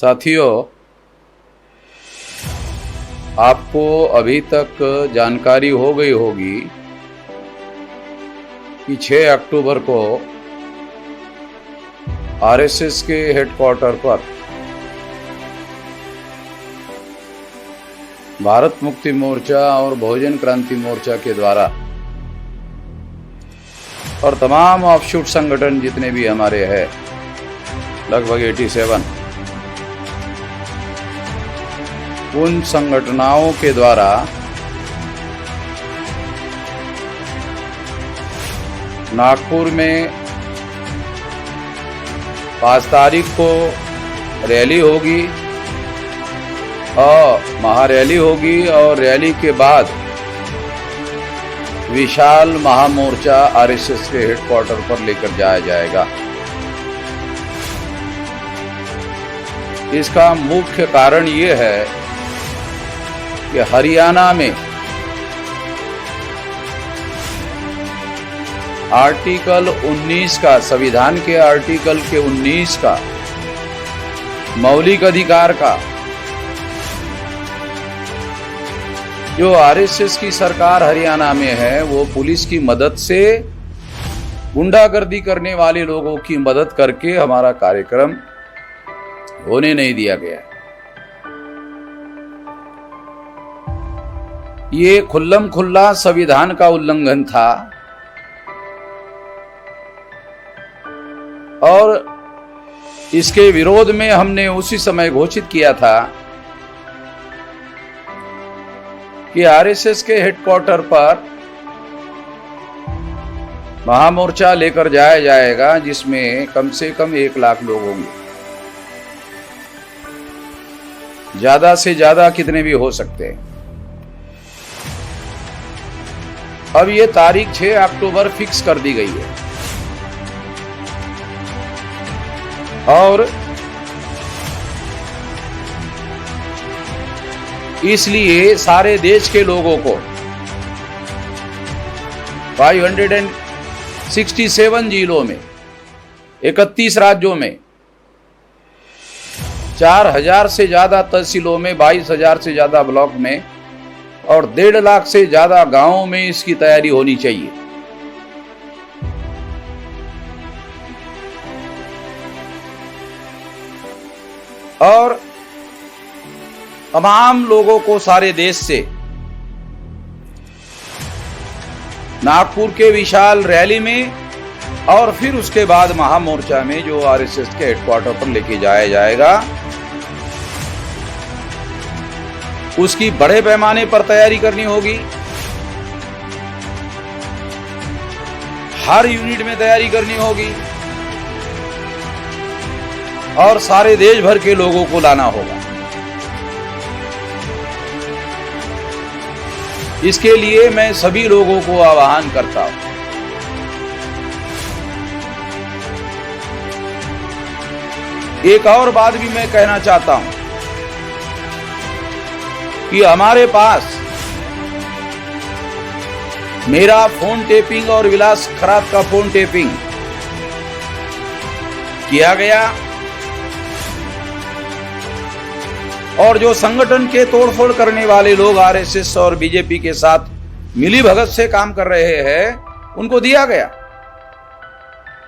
साथियों, आपको अभी तक जानकारी हो गई होगी कि 6 अक्टूबर को आरएसएस के हेडक्वार्टर पर भारत मुक्ति मोर्चा और बहुजन क्रांति मोर्चा के द्वारा और तमाम ऑफशूट संगठन जितने भी हमारे हैं, लगभग 87, उन संगठनों के द्वारा नागपुर में 5 तारीख को रैली होगी और महारैली होगी और रैली के बाद विशाल महामोर्चा आरएसएस के हेडक्वार्टर पर लेकर जाया जाएगा। इसका मुख्य कारण ये है कि हरियाणा में आर्टिकल 19 का, संविधान के आर्टिकल के 19 का, मौलिक अधिकार का, जो आरएसएस की सरकार हरियाणा में है, वो पुलिस की मदद से गुंडागर्दी करने वाले लोगों की मदद करके हमारा कार्यक्रम होने नहीं दिया गया। ये खुल्लम खुल्ला संविधान का उल्लंघन था और इसके विरोध में हमने उसी समय घोषित किया था कि आरएसएस के हेडक्वार्टर पर महामोर्चा लेकर जाया जाएगा, जिसमें कम से कम 1 लाख लोग होंगे। ज्यादा से ज्यादा कितने भी हो सकते हैं। अब ये तारीख 6 अक्टूबर फिक्स कर दी गई है और इसलिए सारे देश के लोगों को 567 जिलों में, 31 राज्यों में, 4000 से ज्यादा तहसीलों में, 22,000 से ज्यादा ब्लॉक में और 1.5 लाख से ज्यादा गांवों में इसकी तैयारी होनी चाहिए। और तमाम लोगों को सारे देश से नागपुर के विशाल रैली में और फिर उसके बाद महामोर्चा में, जो आरएसएस के हेडक्वार्टर पर लेके जाया जाएगा, उसकी बड़े पैमाने पर तैयारी करनी होगी। हर यूनिट में तैयारी करनी होगी और सारे देश भर के लोगों को लाना होगा। इसके लिए मैं सभी लोगों को आह्वान करता हूं एक और बात भी मैं कहना चाहता हूं कि हमारे पास मेरा फोन टेपिंग और विलास खरात का फोन टेपिंग किया गया और जो संगठन के तोड़फोड़ करने वाले लोग आरएसएस और बीजेपी के साथ मिलीभगत से काम कर रहे हैं, उनको दिया गया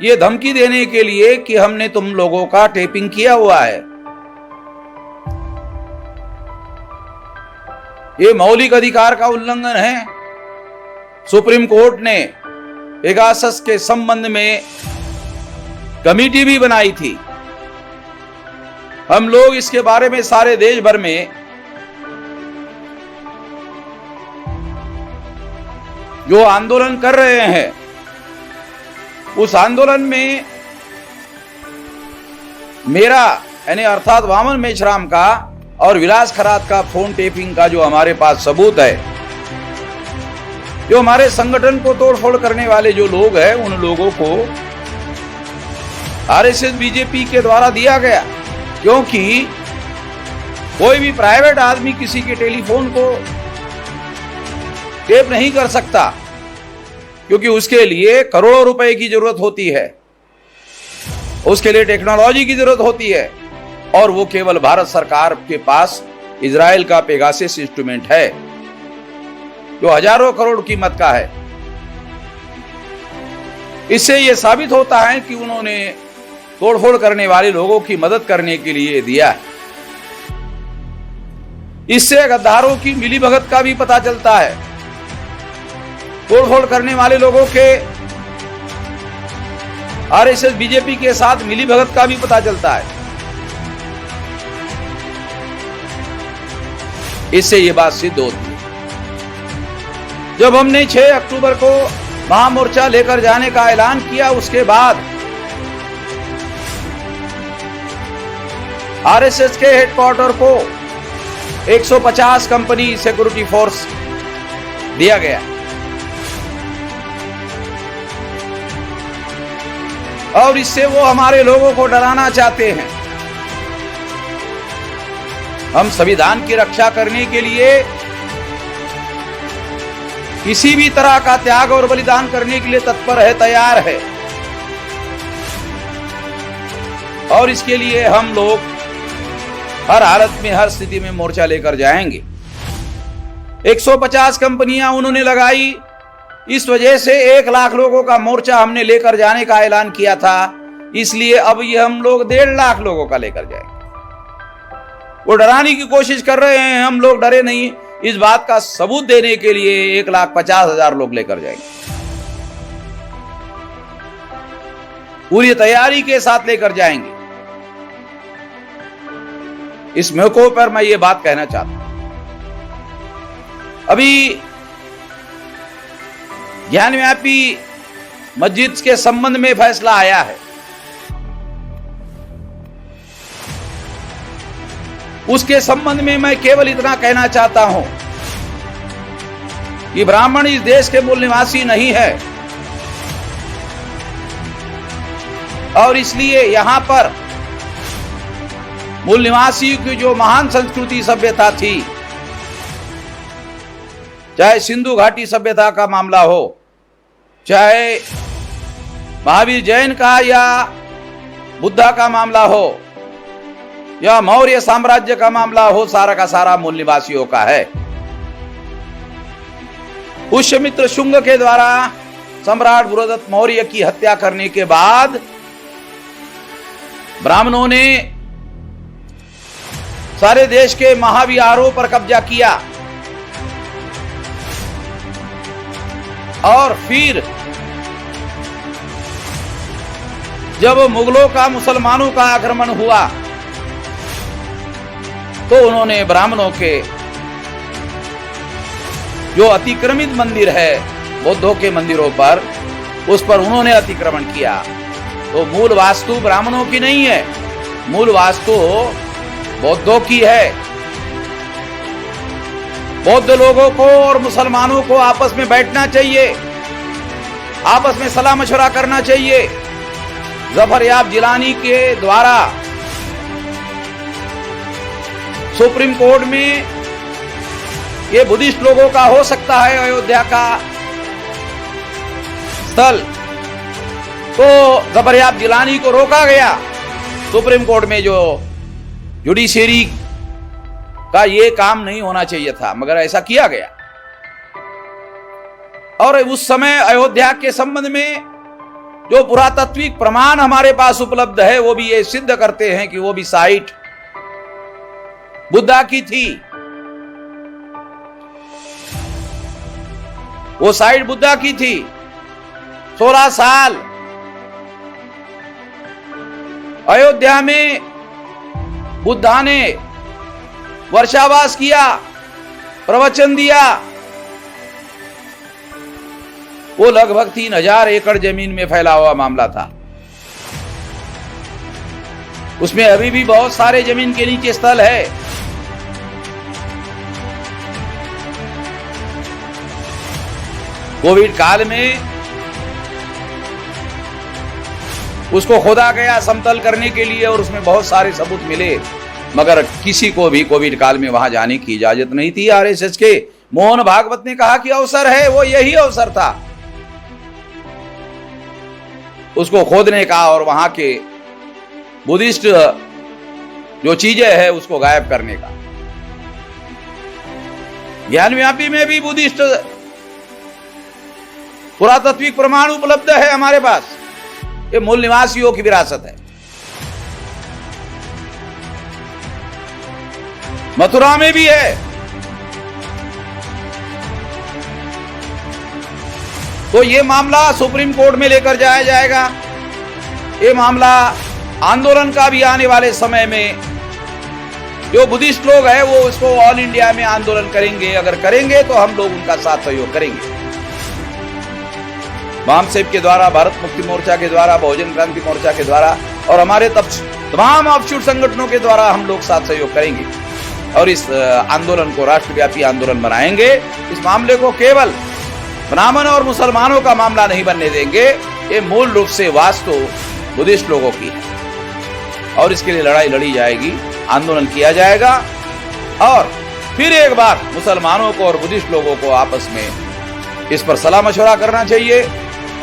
ये धमकी देने के लिए कि हमने तुम लोगों का टेपिंग किया हुआ है। ये मौलिक अधिकार का उल्लंघन है। सुप्रीम कोर्ट ने पेगासस के संबंध में कमेटी भी बनाई थी। हम लोग इसके बारे में सारे देश भर में जो आंदोलन कर रहे हैं, उस आंदोलन में मेरा यानी अर्थात वामन मेश्राम का और विलास खरात का फोन टेपिंग का जो हमारे पास सबूत है, जो हमारे संगठन को तोड़फोड़ करने वाले जो लोग हैं, उन लोगों को आरएसएस बीजेपी के द्वारा दिया गया। क्योंकि कोई भी प्राइवेट आदमी किसी के टेलीफोन को टेप नहीं कर सकता, क्योंकि उसके लिए करोड़ों रुपए की जरूरत होती है, उसके लिए टेक्नोलॉजी की जरूरत होती है। और वो केवल भारत सरकार के पास इजराइल का पेगासस इंस्ट्रूमेंट है जो हजारों करोड़ कीमत का है। इससे यह साबित होता है कि उन्होंने तोड़फोड़ करने वाले लोगों की मदद करने के लिए दिया है। इससे गद्दारों की मिलीभगत का भी पता चलता है। तोड़फोड़ करने वाले लोगों के आरएसएस बीजेपी के साथ मिलीभगत का भी पता चलता है। इससे यह बात सिद्ध होती है। जब हमने 6 अक्टूबर को महामोर्चा लेकर जाने का ऐलान किया, उसके बाद आरएसएस के हेडक्वार्टर को 150 कंपनी सिक्योरिटी फोर्स दिया गया और इससे वो हमारे लोगों को डराना चाहते हैं। हम संविधान की रक्षा करने के लिए किसी भी तरह का त्याग और बलिदान करने के लिए तत्पर है, तैयार है। और इसके लिए हम लोग हर हालत में, हर स्थिति में मोर्चा लेकर जाएंगे। 150 कंपनियां उन्होंने लगाई, इस वजह से 1 लाख लोगों का मोर्चा हमने लेकर जाने का ऐलान किया था। इसलिए अब ये हम लोग 1.5 लाख लोगों का लेकर जाएंगे। वो डराने की कोशिश कर रहे हैं, हम लोग डरे नहीं। इस बात का सबूत देने के लिए 1,50,000 लोग लेकर जाएंगे। पूरी तैयारी के साथ लेकर जाएंगे। इस मौके पर मैं ये बात कहना चाहता हूं। अभी ज्ञानव्यापी मस्जिद के संबंध में फैसला आया है। उसके संबंध में मैं केवल इतना कहना चाहता हूं कि ब्राह्मण इस देश के मूल निवासी नहीं है और इसलिए यहां पर मूल निवासियों की जो महान संस्कृति सभ्यता थी, चाहे सिंधु घाटी सभ्यता का मामला हो, चाहे महावीर जैन का या बुद्धा का मामला हो या मौर्य साम्राज्य का मामला हो, सारा का सारा मूल निवासियों का है। पुष्यमित्र शुंग के द्वारा सम्राट गुरुदत्त मौर्य की हत्या करने के बाद ब्राह्मणों ने सारे देश के महाविहारों पर कब्जा किया और फिर जब मुगलों का मुसलमानों का आक्रमण हुआ तो उन्होंने ब्राह्मणों के जो अतिक्रमित मंदिर है बौद्धों के मंदिरों पर, उस पर उन्होंने अतिक्रमण किया। तो मूल वास्तु ब्राह्मणों की नहीं है, मूल वास्तु बौद्धों की है। बौद्ध लोगों को और मुसलमानों को आपस में बैठना चाहिए, आपस में सलाह मशवरा करना चाहिए। जफर याब जिलानी के द्वारा सुप्रीम कोर्ट में ये बुद्धिस्ट लोगों का हो सकता है अयोध्या का स्थल, तो जफर याब जिलानी को रोका गया। सुप्रीम कोर्ट में जो जुडिशरी का ये काम नहीं होना चाहिए था, मगर ऐसा किया गया। और उस समय अयोध्या के संबंध में जो पुरातात्विक प्रमाण हमारे पास उपलब्ध है वो भी ये सिद्ध करते हैं कि वो भी साइट बुद्धा की थी। वो साइट बुद्धा की थी। 16 साल अयोध्या में बुद्धा ने वर्षावास किया, प्रवचन दिया। वो लगभग 3000 एकड़ जमीन में फैला हुआ मामला था। उसमें अभी भी बहुत सारे जमीन के नीचे स्थल है। कोविड काल में उसको खोदा गया समतल करने के लिए और उसमें बहुत सारे सबूत मिले, मगर किसी को भी कोविड काल में वहां जाने की इजाजत नहीं थी। आरएसएस के मोहन भागवत ने कहा कि अवसर है, वो यही अवसर था उसको खोदने का और वहां के बुद्धिस्ट जो चीजें है उसको गायब करने का। ज्ञानव्यापी में भी बुद्धिस्ट पुरातात्विक प्रमाण उपलब्ध है हमारे पास। ये मूल निवासियों की विरासत है। मथुरा में भी है। तो ये मामला सुप्रीम कोर्ट में लेकर जाया जाएगा। ये मामला आंदोलन का भी आने वाले समय में जो बुद्धिस्ट लोग हैं वो इसको ऑल इंडिया में आंदोलन करेंगे। अगर करेंगे तो हम लोग उनका साथ सहयोग करेंगे। वामसेब के द्वारा, भारत मुक्ति मोर्चा के द्वारा, बहुजन क्रांति मोर्चा के द्वारा और हमारे तमाम ऑफशूट संगठनों के द्वारा हम लोग साथ सहयोग करेंगे और इस आंदोलन को राष्ट्रव्यापी आंदोलन बनाएंगे। इस मामले को केवल ब्राह्मण और मुसलमानों का मामला नहीं बनने देंगे। ये मूल रूप से वास्तु बुद्धिस्ट लोगों की है और इसके लिए लड़ाई लड़ी जाएगी, आंदोलन किया जाएगा और फिर एक बार मुसलमानों को और बुद्धिस्ट लोगों को आपस में इस पर सलाह मशवरा करना चाहिए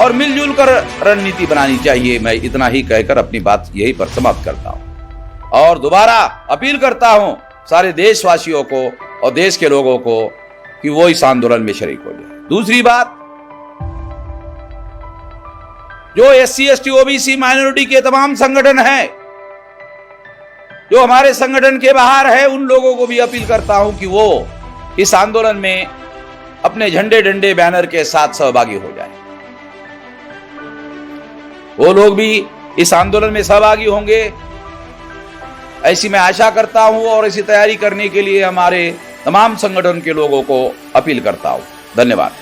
और मिलजुल कर रणनीति बनानी चाहिए। मैं इतना ही कहकर अपनी बात यही पर समाप्त करता हूं और दोबारा अपील करता हूं सारे देशवासियों को और देश के लोगों को कि वो इस आंदोलन में शरीक हो जाए। दूसरी बात, जो SC ST OBC माइनॉरिटी के तमाम संगठन हैं जो हमारे संगठन के बाहर है, उन लोगों को भी अपील करता हूं कि वो इस आंदोलन में अपने झंडे डंडे बैनर के साथ सहभागी हो जाए। वो लोग भी इस आंदोलन में सहभागी होंगे ऐसी मैं आशा करता हूं और इसी तैयारी करने के लिए हमारे तमाम संगठन के लोगों को अपील करता हूं। धन्यवाद।